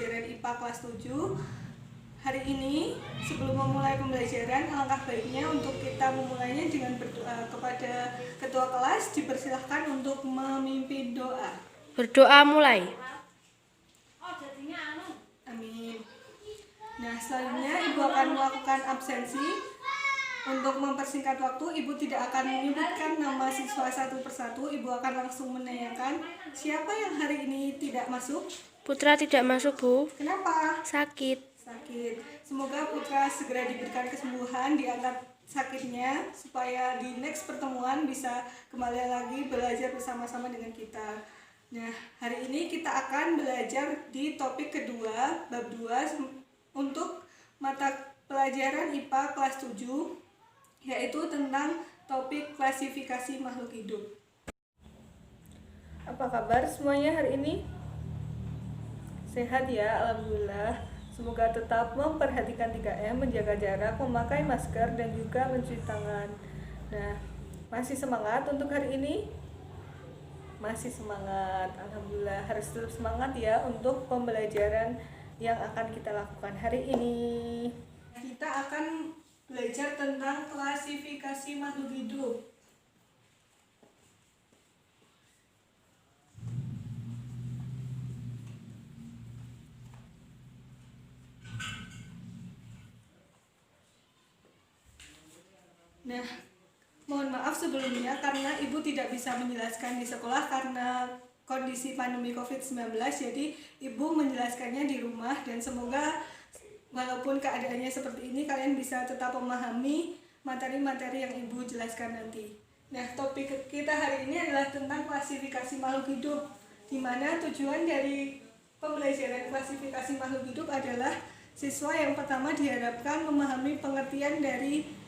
pembelajaran IPA kelas 7. Hari ini sebelum memulai pembelajaran, alangkah baiknya untuk kita memulainya dengan berdoa. Kepada ketua kelas dipersilahkan untuk memimpin doa. Berdoa mulai. Amin. Nah, selanjutnya Ibu akan melakukan absensi. Untuk mempersingkat waktu, Ibu tidak akan menyebutkan nama siswa satu persatu. Ibu akan langsung menanyakan siapa yang hari ini tidak masuk. Putra tidak masuk, Bu. Kenapa? Sakit. Semoga Putra segera diberikan kesembuhan, diangkat sakitnya, supaya di next pertemuan bisa kembali lagi belajar bersama-sama dengan kita. Nah, hari ini kita akan belajar di topik kedua, bab 2, untuk mata pelajaran IPA kelas 7, yaitu tentang topik klasifikasi makhluk hidup. Apa kabar semuanya hari ini? Sehat ya, alhamdulillah. Semoga tetap memperhatikan 3M, menjaga jarak, memakai masker, dan juga mencuci tangan. Nah, masih semangat untuk hari ini? Masih semangat, alhamdulillah. Harus terus semangat ya untuk pembelajaran yang akan kita lakukan hari ini. Kita akan belajar tentang klasifikasi makhluk hidup. Nah, mohon maaf sebelumnya karena Ibu tidak bisa menjelaskan di sekolah karena kondisi pandemi COVID-19, jadi Ibu menjelaskannya di rumah, dan semoga walaupun keadaannya seperti ini, kalian bisa tetap memahami materi-materi yang Ibu jelaskan nanti. Nah, topik kita hari ini adalah tentang klasifikasi makhluk hidup, di mana tujuan dari pembelajaran klasifikasi makhluk hidup adalah siswa yang pertama diharapkan memahami pengertian dari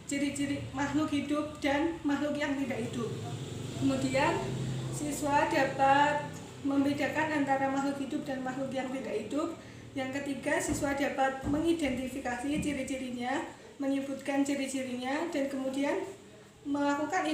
ciri-ciri makhluk hidup dan makhluk yang tidak hidup. Kemudian, siswa dapat membedakan antara makhluk hidup dan makhluk yang tidak hidup. Yang ketiga, siswa dapat mengidentifikasi ciri-cirinya, menyebutkan ciri-cirinya, dan kemudian melakukan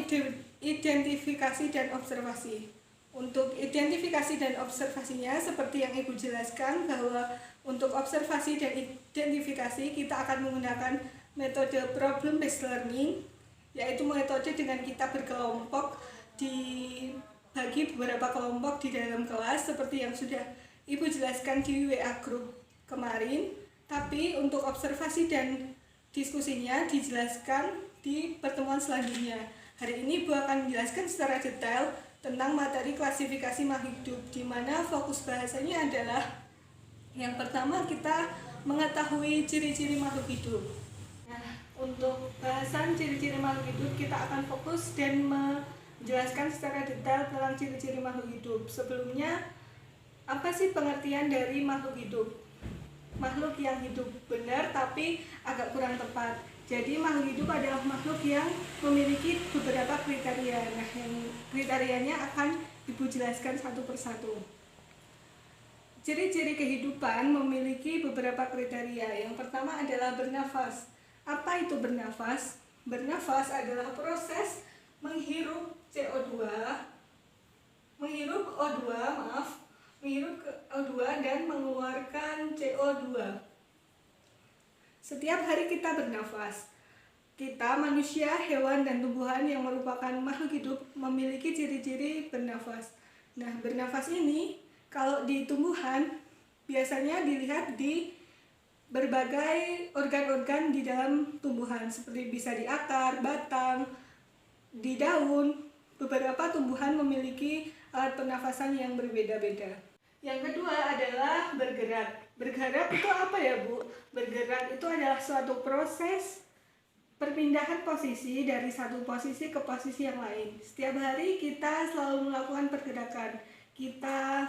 identifikasi dan observasi. Untuk identifikasi dan observasinya, seperti yang Ibu jelaskan, bahwa untuk observasi dan identifikasi kita akan menggunakan metode problem based learning, yaitu metode dengan kita berkelompok, dibagi beberapa kelompok di dalam kelas seperti yang sudah Ibu jelaskan di WA group kemarin. Tapi untuk observasi dan diskusinya dijelaskan di pertemuan selanjutnya. Hari ini Ibu akan menjelaskan secara detail tentang materi klasifikasi makhluk hidup, di mana fokus bahasanya adalah yang pertama kita mengetahui ciri-ciri makhluk hidup. Untuk bahasan ciri-ciri makhluk hidup, kita akan fokus dan menjelaskan secara detail tentang ciri-ciri makhluk hidup. Sebelumnya, apa sih pengertian dari makhluk hidup? Makhluk yang hidup benar tapi agak kurang tepat. Jadi makhluk hidup adalah makhluk yang memiliki beberapa kriteria. Nah, yang kriterianya akan Ibu jelaskan satu persatu. Ciri-ciri kehidupan memiliki beberapa kriteria. Yang pertama adalah bernafas. Apa itu bernafas? Bernafas adalah proses menghirup CO2, menghirup O2 dan mengeluarkan CO2. Setiap hari kita bernafas. Kita, manusia, hewan, dan tumbuhan yang merupakan makhluk hidup memiliki ciri-ciri bernafas. Nah, bernafas ini kalau di tumbuhan biasanya dilihat di berbagai organ-organ di dalam tumbuhan, seperti bisa di akar, batang, di daun. Beberapa tumbuhan memiliki alat pernafasan yang berbeda-beda. Yang kedua adalah bergerak. Bergerak itu apa ya, Bu? Bergerak itu adalah suatu proses perpindahan posisi dari satu posisi ke posisi yang lain. Setiap hari kita selalu melakukan pergerakan. Kita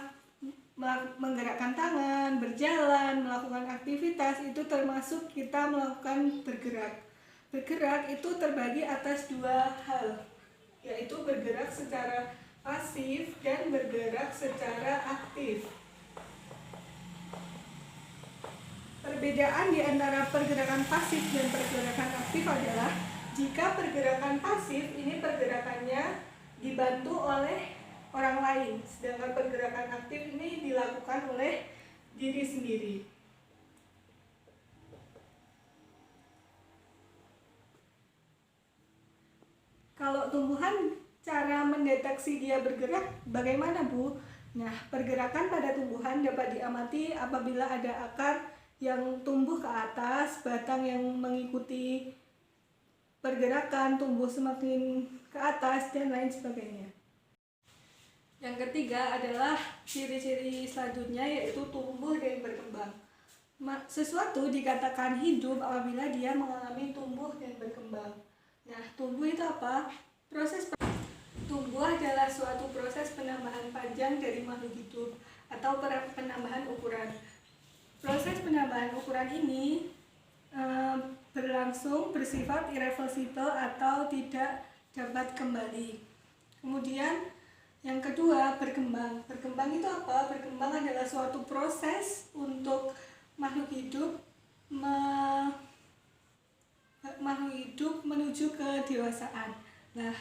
menggerakkan tangan, berjalan, melakukan aktivitas, itu termasuk kita melakukan bergerak. Bergerak itu terbagi atas dua hal, yaitu bergerak secara pasif dan bergerak secara aktif. Perbedaan di antara pergerakan pasif dan pergerakan aktif adalah jika pergerakan pasif ini pergerakannya dibantu oleh orang lain, sedangkan pergerakan aktif ini dilakukan oleh diri sendiri. Kalau tumbuhan, cara mendeteksi dia bergerak bagaimana, Bu? Nah, pergerakan pada tumbuhan dapat diamati apabila ada akar yang tumbuh ke atas, batang yang mengikuti pergerakan, tumbuh semakin ke atas, dan lain sebagainya. Yang ketiga adalah ciri-ciri selanjutnya, yaitu tumbuh dan berkembang. Sesuatu dikatakan hidup apabila dia mengalami tumbuh dan berkembang. Nah, tumbuh itu apa? Tumbuh adalah suatu proses penambahan panjang dari makhluk hidup atau penambahan ukuran. Proses penambahan ukuran ini berlangsung bersifat irreversibel atau tidak dapat kembali. Kemudian yang kedua, berkembang. Berkembang itu apa? Berkembang adalah suatu proses untuk makhluk hidup menuju kedewasaan. Nah,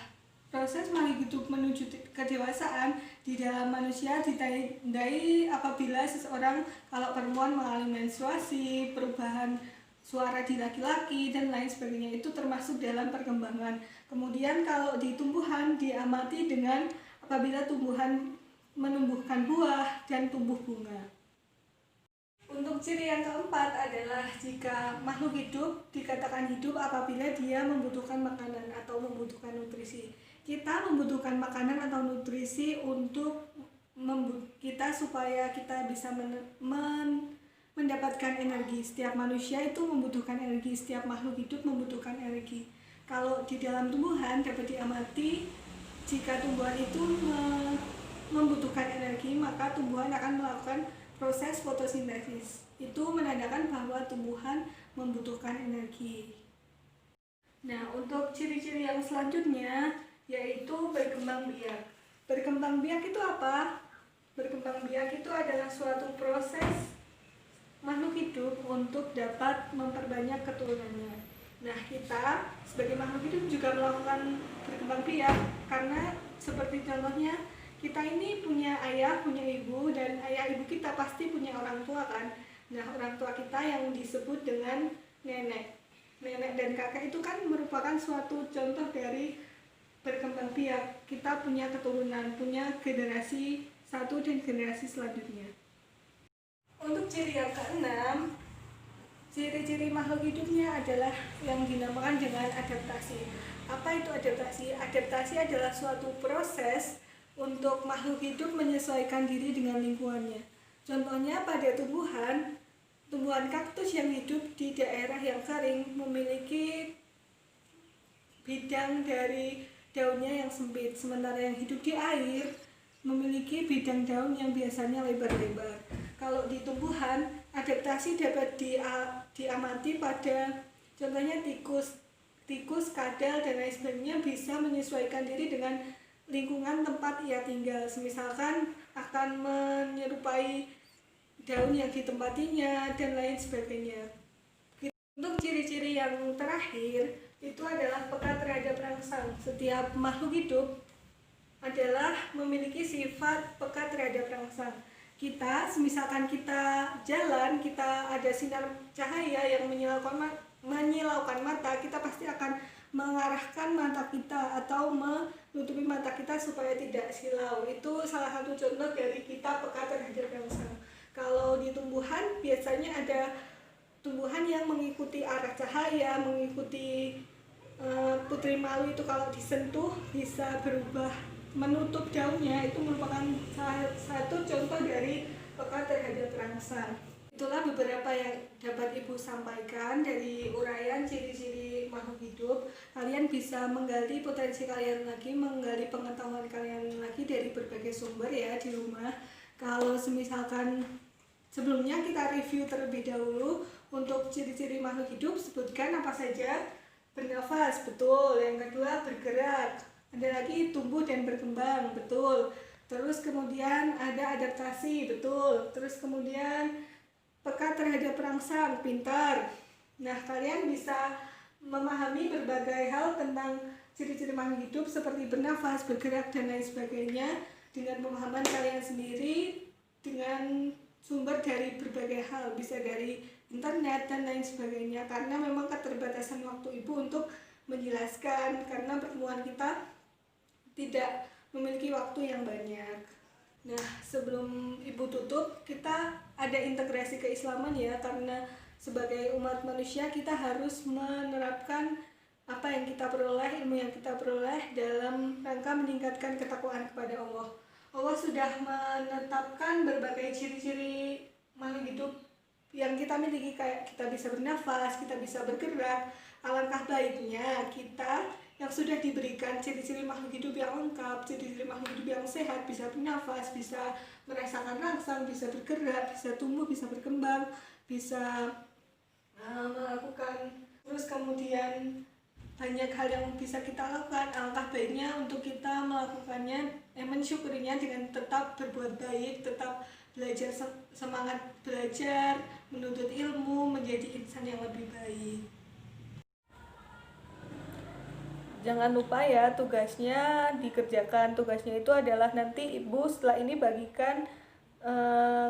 proses makhluk hidup menuju kedewasaan di dalam manusia ditandai apabila seseorang, kalau perempuan mengalami menstruasi, perubahan suara di laki-laki, dan lain sebagainya, itu termasuk dalam perkembangan. Kemudian kalau di tumbuhan diamati dengan apabila tumbuhan menumbuhkan buah dan tumbuh bunga. Untuk ciri yang keempat adalah jika makhluk hidup dikatakan hidup apabila dia membutuhkan makanan atau membutuhkan nutrisi. Kita membutuhkan makanan atau nutrisi untuk kita supaya kita bisa mendapatkan energi. Setiap manusia itu membutuhkan energi, setiap makhluk hidup membutuhkan energi. Kalau di dalam tumbuhan dapat diamati, jika tumbuhan itu membutuhkan energi, maka tumbuhan akan melakukan proses fotosintesis. Itu menandakan bahwa tumbuhan membutuhkan energi. Nah, untuk ciri-ciri yang selanjutnya yaitu berkembang biak. Berkembang biak itu apa? Berkembang biak itu adalah suatu proses makhluk hidup untuk dapat memperbanyak keturunannya. Nah, kita sebagai makhluk hidup juga melakukan berkembang biak karena seperti contohnya, kita ini punya ayah, punya ibu, dan ayah ibu kita pasti punya orang tua kan. Nah, orang tua kita yang disebut dengan nenek. Nenek dan kakek itu kan merupakan suatu contoh dari berkembang biak. Kita punya keturunan, punya generasi satu dan generasi selanjutnya. Untuk ciri yang keenam, ciri-ciri makhluk hidupnya adalah yang dinamakan dengan adaptasi. Apa itu adaptasi? Adaptasi adalah suatu proses untuk makhluk hidup menyesuaikan diri dengan lingkungannya. Contohnya pada tumbuhan kaktus yang hidup di daerah yang kering memiliki bidang dari daunnya yang sempit, sementara yang hidup di air memiliki bidang daun yang biasanya lebar-lebar. Kalau di tumbuhan, adaptasi dapat diamati pada contohnya tikus, kadal, dan lain sebagainya bisa menyesuaikan diri dengan lingkungan tempat ia tinggal. Misalkan akan menyerupai daun yang ditempatinya dan lain sebagainya. Untuk ciri-ciri yang terakhir itu adalah peka terhadap rangsang. Setiap makhluk hidup adalah memiliki sifat peka terhadap rangsang. Misalkan kita jalan, kita ada sinar cahaya yang menyilaukan mata, kita pasti akan mengarahkan mata kita atau menutupi mata kita supaya tidak silau. Itu salah satu contoh dari kita peka terhadap rangsang. Kalau di tumbuhan biasanya ada tumbuhan yang mengikuti arah cahaya, mengikuti putri malu itu kalau disentuh bisa berubah menutup daunnya. Itu merupakan salah satu contoh dari peka terhadap rangsang. Itulah beberapa yang dapat Ibu sampaikan dari uraian ciri-ciri makhluk hidup. Kalian bisa menggali potensi kalian lagi, menggali pengetahuan kalian lagi dari berbagai sumber ya di rumah. Kalau semisalkan sebelumnya kita review terlebih dahulu untuk ciri-ciri makhluk hidup, sebutkan apa saja. Bernafas, betul. Yang kedua, bergerak. Ada lagi tumbuh dan berkembang, betul. Terus kemudian ada adaptasi, betul. Terus kemudian peka terhadap rangsang, pintar. Nah, kalian bisa memahami berbagai hal tentang ciri-ciri makhluk hidup seperti bernafas, bergerak, dan lain sebagainya dengan pemahaman kalian sendiri, dengan sumber dari berbagai hal, bisa dari internet dan lain sebagainya, karena memang keterbatasan waktu ibu untuk menjelaskan karena pertemuan kita tidak memiliki waktu yang banyak. Nah, sebelum ibu tutup, kita ada integrasi keislaman ya, karena sebagai umat manusia kita harus menerapkan apa yang kita peroleh, ilmu yang kita peroleh dalam rangka meningkatkan ketakwaan kepada Allah. Allah sudah menetapkan berbagai ciri-ciri makhluk hidup yang kita miliki, kayak kita bisa bernafas, kita bisa bergerak. Alangkah baiknya kita yang sudah diberikan ciri-ciri makhluk hidup yang lengkap, ciri-ciri makhluk hidup yang sehat, bisa bernafas, bisa merasakan rangsang, bisa bergerak, bisa tumbuh, bisa berkembang, bisa melakukan, terus kemudian banyak hal yang bisa kita lakukan. Alangkah baiknya untuk kita melakukannya, mensyukurinya dengan tetap berbuat baik, tetap belajar, semangat belajar, menuntut ilmu, menjadi insan yang lebih baik. Jangan lupa ya, tugasnya dikerjakan. Tugasnya itu adalah nanti ibu setelah ini bagikan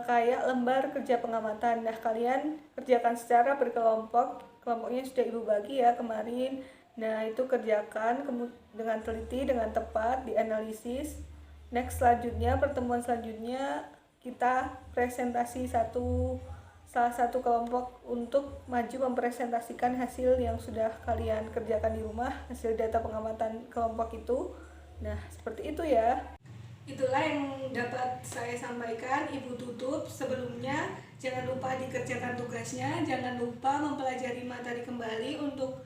kayak lembar kerja pengamatan. Nah, kalian kerjakan secara berkelompok. Kelompoknya sudah ibu bagi ya kemarin. Nah, itu kerjakan dengan teliti, dengan tepat, dianalisis. Next, selanjutnya, pertemuan selanjutnya kita presentasi salah satu kelompok untuk maju mempresentasikan hasil yang sudah kalian kerjakan di rumah, hasil data pengamatan kelompok itu. Nah, seperti itu ya. Itulah yang dapat saya sampaikan. Ibu tutup. Sebelumnya, jangan lupa dikerjakan tugasnya, jangan lupa mempelajari materi kembali untuk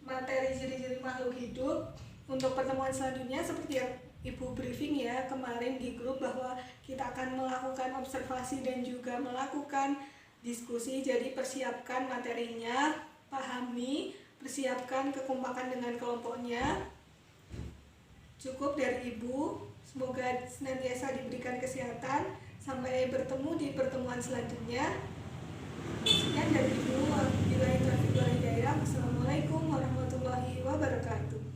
materi ciri-ciri makhluk hidup. Untuk pertemuan selanjutnya seperti yang ibu briefing ya kemarin di grup, bahwa kita akan melakukan observasi dan juga melakukan diskusi. Jadi persiapkan materinya, pahami, persiapkan kekompakan dengan kelompoknya. Cukup dari ibu. Semoga senantiasa diberikan kesehatan. Sampai bertemu di pertemuan selanjutnya. Sekian dari ibu. Wabillahi taufiq wal hidayah. Assalamualaikum warahmatullahi wabarakatuh.